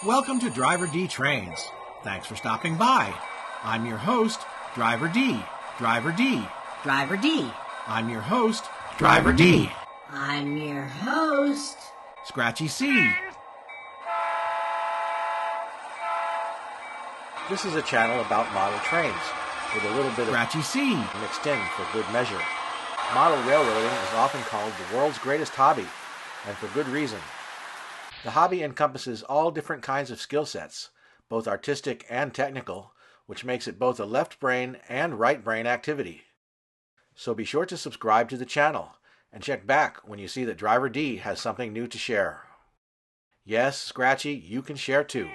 Welcome to DriverDTrains. Thanks for stopping by. I'm your host, DriverD. DriverD. DriverD. I'm your host, DriverD. I'm your host, Scratchy C. This is a channel about model trains, with a little bit of Scratchy C mixed in for good measure. Model railroading is often called the world's greatest hobby, and for good reason. The hobby encompasses all different kinds of skill sets, both artistic and technical, which makes it both a left brain and right brain activity. So be sure to subscribe to the channel, and check back when you see that DriverD has something new to share. Yes, Scratchy, you can share too.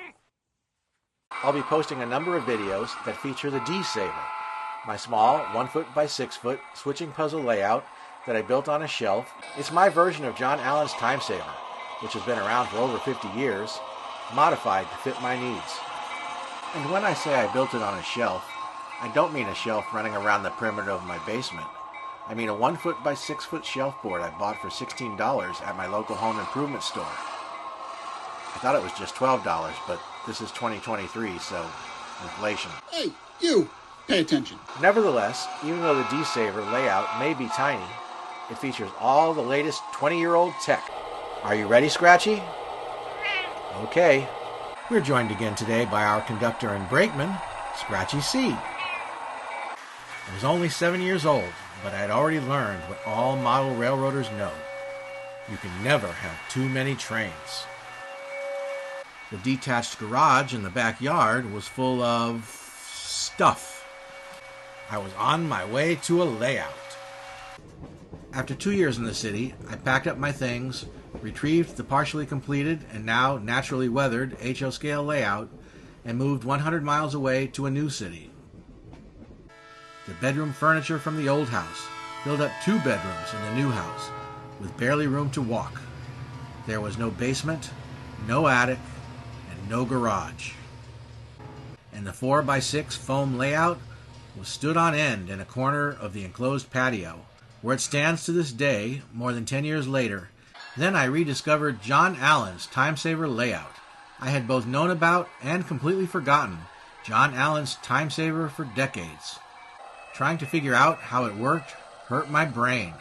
I'll be posting a number of videos that feature the DCaver, my small 1-foot by 6-foot switching puzzle layout that I built on a shelf. It's my version of John Allen's Timesaver, which has been around for over 50 years, modified to fit my needs. And when I say I built it on a shelf, I don't mean a shelf running around the perimeter of my basement. I mean a 1-foot by 6-foot shelf board I bought for $16 at my local home improvement store. I thought it was just $12, but this is 2023, so inflation. Hey, you! Pay attention. Nevertheless, even though the DCaver layout may be tiny, it features all the latest 20-year-old tech. Are you ready, Scratchy? Okay. We're joined again today by our conductor and brakeman, Scratchy C. I was only 7 years old, but I had already learned what all model railroaders know. You can never have too many trains. The detached garage in the backyard was full of stuff. I was on my way to a layout. After 2 years in the city, I packed up my things, retrieved the partially completed and now naturally weathered HO scale layout, and moved 100 miles away to a new city. The bedroom furniture from the old house filled up 2 bedrooms in the new house, with barely room to walk. There was no basement, no attic, and no garage. And the 4x6 foam layout was stood on end in a corner of the enclosed patio, where it stands to this day, more than 10 years later. Then I rediscovered John Allen's Timesaver layout. I had both known about and completely forgotten John Allen's Timesaver for decades. Trying to figure out how it worked hurt my brain.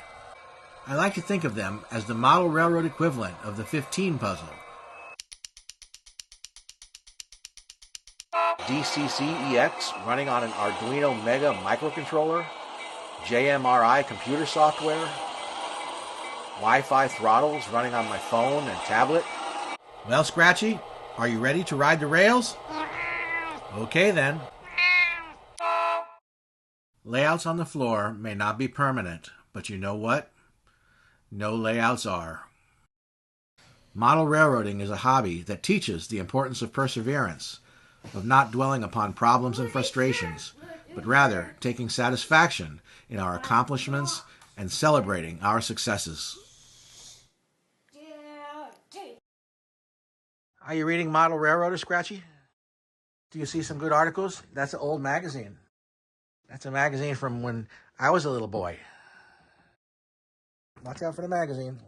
I like to think of them as the model railroad equivalent of the 15 puzzle. DCC-EX running on an Arduino Mega microcontroller, JMRI computer software, Wi-Fi throttles running on my phone and tablet. Well, Scratchy, are you ready to ride the rails? Okay then. Layouts on the floor may not be permanent, but you know what? No layouts are. Model railroading is a hobby that teaches the importance of perseverance, of not dwelling upon problems and frustrations, but rather taking satisfaction in our accomplishments and celebrating our successes. Are you reading Model Railroader, Scratchy? Do you see some good articles? That's an old magazine. That's a magazine from when I was a little boy. Watch out for the magazine.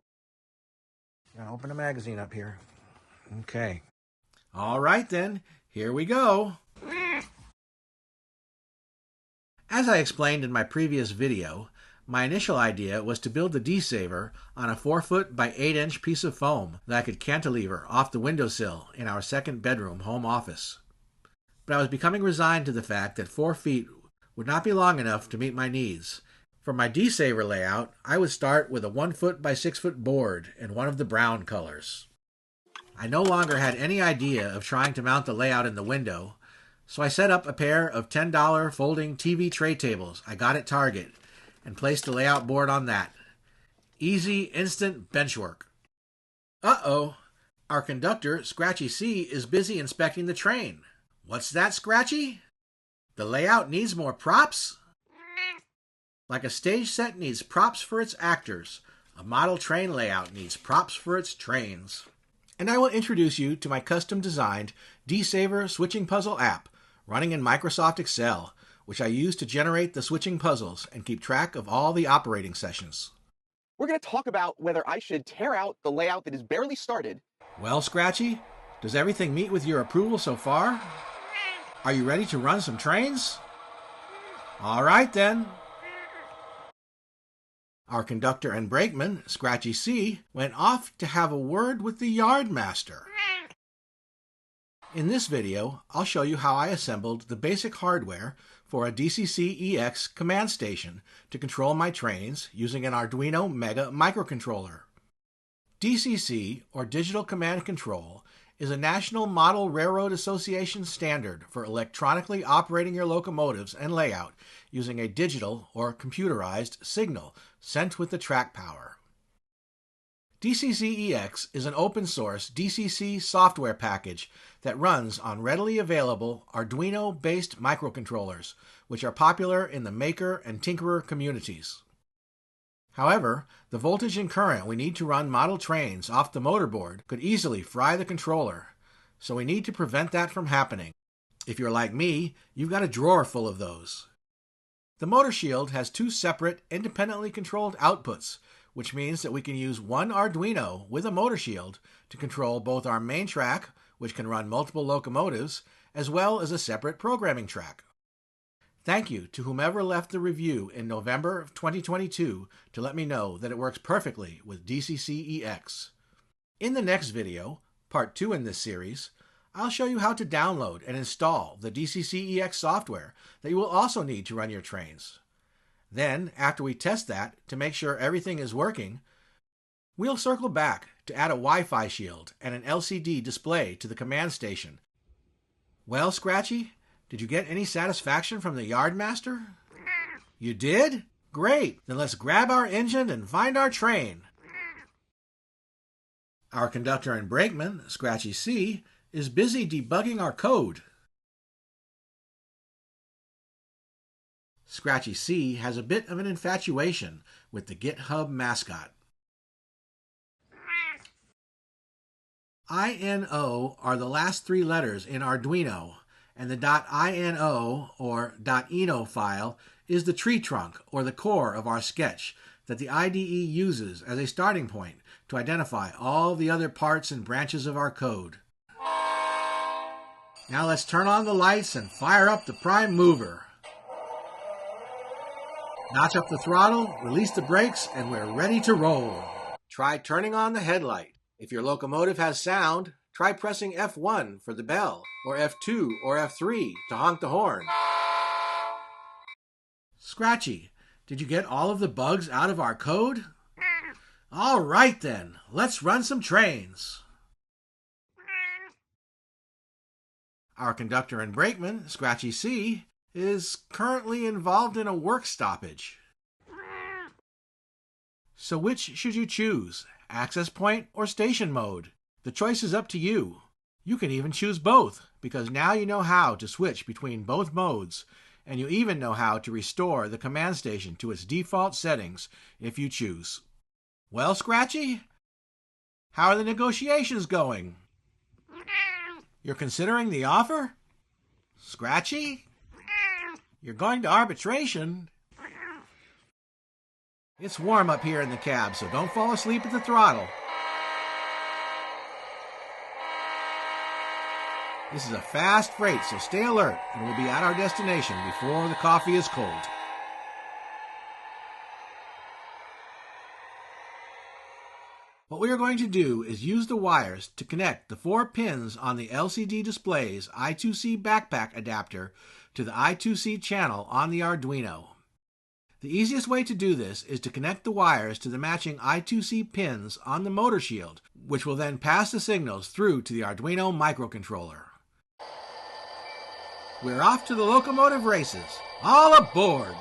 Gotta open the magazine up here. Okay. All right then, here we go. As I explained in my previous video, my initial idea was to build the DCaver on a 4-foot by 8-inch piece of foam that I could cantilever off the windowsill in our second bedroom home office. But I was becoming resigned to the fact that 4 feet would not be long enough to meet my needs. For my DCaver layout, I would start with a 1-foot by 6-foot board in one of the brown colors. I no longer had any idea of trying to mount the layout in the window, so I set up a pair of $10 folding TV tray tables I got at Target and placed the layout board on that. Easy, instant bench work. Uh-oh, our conductor, Scratchy C, is busy inspecting the train. What's that, Scratchy? The layout needs more props? Like a stage set needs props for its actors, a model train layout needs props for its trains. And I will introduce you to my custom-designed DCaver switching puzzle app running in Microsoft Excel, which I use to generate the switching puzzles and keep track of all the operating sessions. We're going to talk about whether I should tear out the layout that is barely started. Well, Scratchy, Does everything meet with your approval so far? Are you ready to run some trains? All right then. Our conductor and brakeman, Scratchy C, went off to have a word with the Yardmaster. In this video, I'll show you how I assembled the basic hardware for a DCC-EX command station to control my trains using an Arduino Mega microcontroller. DCC, or Digital Command Control, is a National Model Railroad Association standard for electronically operating your locomotives and layout using a digital or computerized signal sent with the track power. DCC-EX is an open-source DCC software package that runs on readily available Arduino-based microcontrollers, which are popular in the maker and tinkerer communities. However, the voltage and current we need to run model trains off the motorboard could easily fry the controller, so we need to prevent that from happening. If you're like me, you've got a drawer full of those. The motor shield has two separate, independently controlled outputs, which means that we can use one Arduino with a motor shield to control both our main track, which can run multiple locomotives, as well as a separate programming track. Thank you to whomever left the review in November of 2022 to let me know that it works perfectly with DCC-EX. In the next video, part 2 in this series, I'll show you how to download and install the DCC-EX software that you will also need to run your trains. Then, after we test that to make sure everything is working, we'll circle back to add a Wi-Fi shield and an LCD display to the command station. Well, Scratchy, did you get any satisfaction from the Yardmaster? You did? Great! Then let's grab our engine and find our train. Our conductor and brakeman, Scratchy C, is busy debugging our code. Scratchy C has a bit of an infatuation with the GitHub mascot. INO are the last three letters in Arduino, and the .ino or .eno file is the tree trunk or the core of our sketch that the IDE uses as a starting point to identify all the other parts and branches of our code. Now let's turn on the lights and fire up the prime mover. Notch up the throttle, release the brakes, and we're ready to roll. Try turning on the headlight. If your locomotive has sound, try pressing F1 for the bell, or F2 or F3 to honk the horn. Scratchy, did you get all of the bugs out of our code? All right then, let's run some trains. Our conductor and brakeman, Scratchy C, is currently involved in a work stoppage. So which should you choose, access point or station mode? The choice is up to you. You can even choose both, because now you know how to switch between both modes, and you even know how to restore the command station to its default settings if you choose. Well, Scratchy, how are the negotiations going? You're considering the offer? Scratchy? You're going to arbitration? It's warm up here in the cab, so don't fall asleep at the throttle. This is a fast freight, so stay alert, and we'll be at our destination before the coffee is cold. What we are going to do is use the wires to connect the 4 pins on the LCD display's I2C backpack adapter to the I2C channel on the Arduino. The easiest way to do this is to connect the wires to the matching I2C pins on the motor shield, which will then pass the signals through to the Arduino microcontroller. We're off to the locomotive races. All aboard!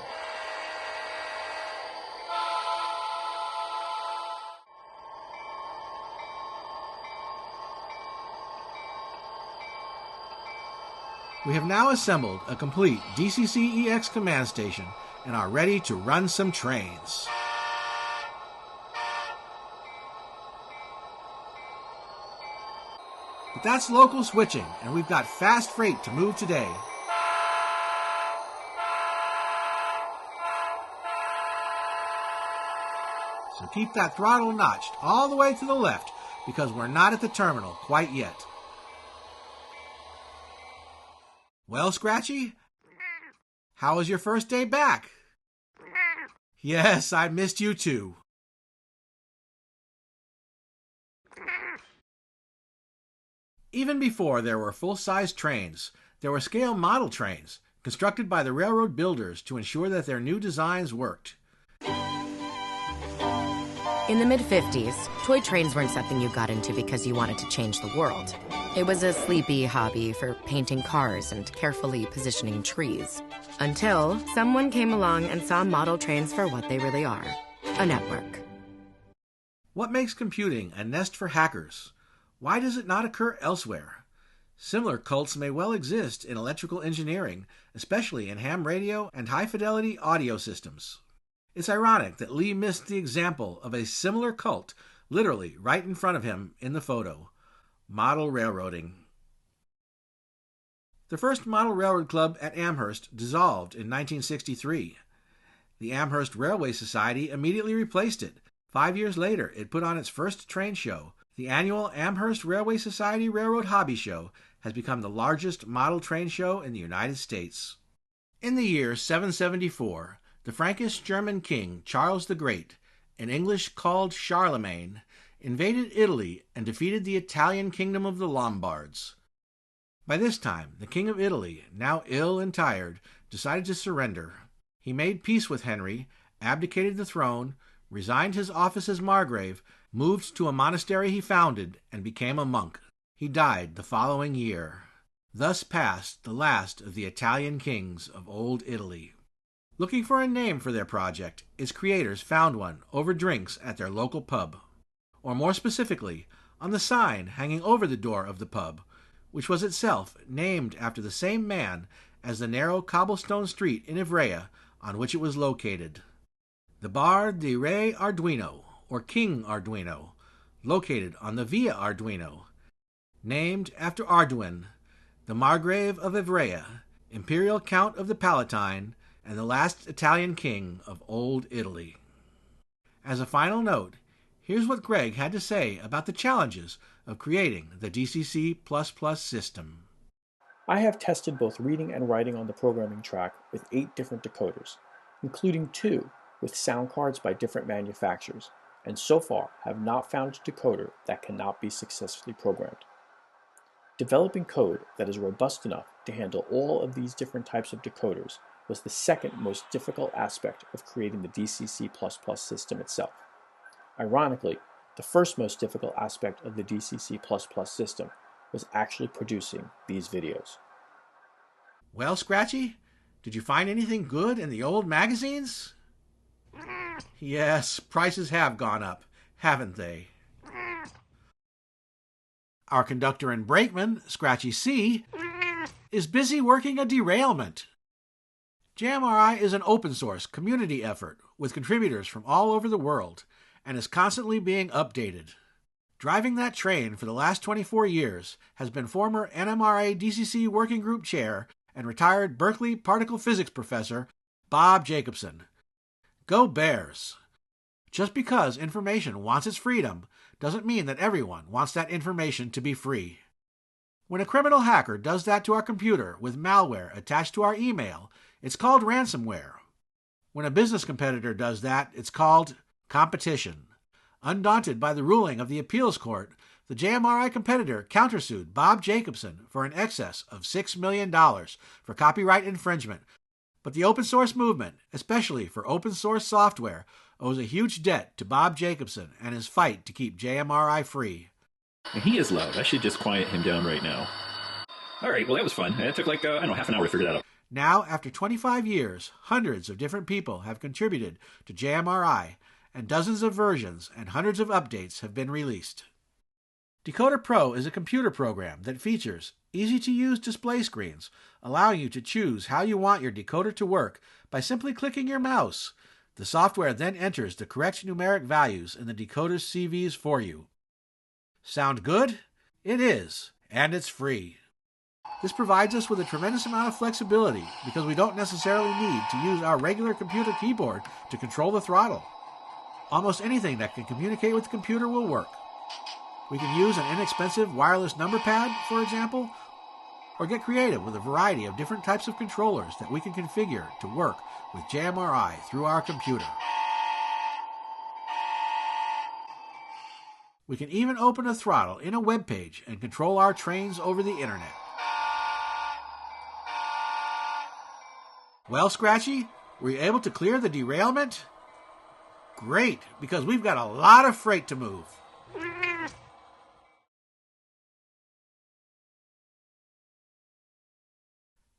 We have now assembled a complete DCC-EX command station and are ready to run some trains. But that's local switching, and we've got fast freight to move today. So keep that throttle notched all the way to the left, because we're not at the terminal quite yet. Well, Scratchy? How was your first day back? Yes, I missed you too. Even before there were full-size trains, there were scale model trains, constructed by the railroad builders to ensure that their new designs worked. In the mid-50s, toy trains weren't something you got into because you wanted to change the world. It was a sleepy hobby for painting cars and carefully positioning trees. Until someone came along and saw model trains for what they really are, a network. What makes computing a nest for hackers? Why does it not occur elsewhere? Similar cults may well exist in electrical engineering, especially in ham radio and high-fidelity audio systems. It's ironic that Lee missed the example of a similar cult literally right in front of him in the photo. Model railroading. The first model railroad club at Amherst dissolved in 1963. The Amherst Railway Society immediately replaced it. 5 years later, it put on its first train show. The annual Amherst Railway Society Railroad Hobby Show has become the largest model train show in the United States. In the year 774, the Frankish-German king Charles the Great, in English called Charlemagne, invaded Italy and defeated the Italian kingdom of the Lombards. By this time, the king of Italy, now ill and tired, decided to surrender. He made peace with Henry, abdicated the throne, resigned his office as Margrave, moved to a monastery he founded, and became a monk. He died the following year. Thus passed the last of the Italian kings of old Italy. Looking for a name for their project, its creators found one over drinks at their local pub. Or more specifically, on the sign hanging over the door of the pub, which was itself named after the same man as the narrow cobblestone street in Ivrea on which it was located. The Bar di Re Arduino, or King Arduino, located on the Via Arduino, named after Arduin, the Margrave of Ivrea, imperial count of the Palatine, and the last Italian king of old Italy. As a final note, here's what Greg had to say about the challenges of creating the DCC++ system. I have tested both reading and writing on the programming track with 8 different decoders, including 2 with sound cards by different manufacturers, and so far have not found a decoder that cannot be successfully programmed. Developing code that is robust enough to handle all of these different types of decoders was the second most difficult aspect of creating the DCC++ system itself. Ironically, the first most difficult aspect of the DCC++ system was actually producing these videos. Well, Scratchy, did you find anything good in the old magazines? Yes, prices have gone up, haven't they? Our conductor in Brakeman, Scratchy C, is busy working a derailment. JMRI is an open-source community effort with contributors from all over the world and is constantly being updated. Driving that train for the last 24 years has been former NMRA DCC Working Group Chair and retired Berkeley particle physics professor Bob Jacobson. Go Bears! Just because information wants its freedom doesn't mean that everyone wants that information to be free. When a criminal hacker does that to our computer with malware attached to our email, it's called ransomware. When a business competitor does that, it's called competition. Undaunted by the ruling of the appeals court, the JMRI competitor countersued Bob Jacobson for an excess of $6 million for copyright infringement. But the open source movement, especially for open source software, owes a huge debt to Bob Jacobson and his fight to keep JMRI free. He is loud. I should just quiet him down right now. All right, well, that was fun. It took half an hour to figure that out. Now, after 25 years, hundreds of different people have contributed to JMRI, and dozens of versions and hundreds of updates have been released. Decoder Pro is a computer program that features easy-to-use display screens, allowing you to choose how you want your decoder to work by simply clicking your mouse. The software then enters the correct numeric values in the decoder's CVs for you. Sound good? It is, and it's free. This provides us with a tremendous amount of flexibility because we don't necessarily need to use our regular computer keyboard to control the throttle. Almost anything that can communicate with the computer will work. We can use an inexpensive wireless number pad, for example, or get creative with a variety of different types of controllers that we can configure to work with JMRI through our computer. We can even open a throttle in a web page and control our trains over the internet. Well, Scratchy, were you able to clear the derailment? Great, because we've got a lot of freight to move.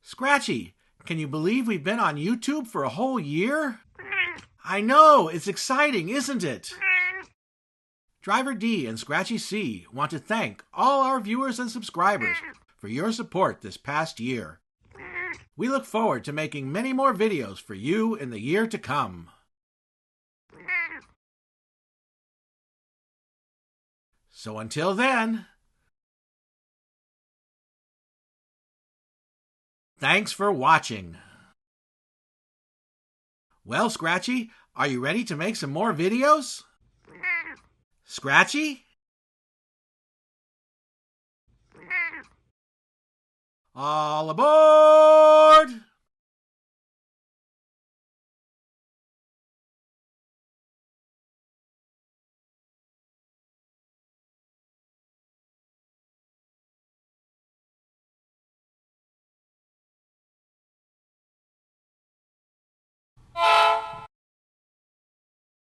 Scratchy, can you believe we've been on YouTube for a whole year? I know, it's exciting, isn't it? DriverD and Scratchy C want to thank all our viewers and subscribers for your support this past year. We look forward to making many more videos for you in the year to come. So until then, thanks for watching. Well, Scratchy, are you ready to make some more videos? Scratchy? All aboard!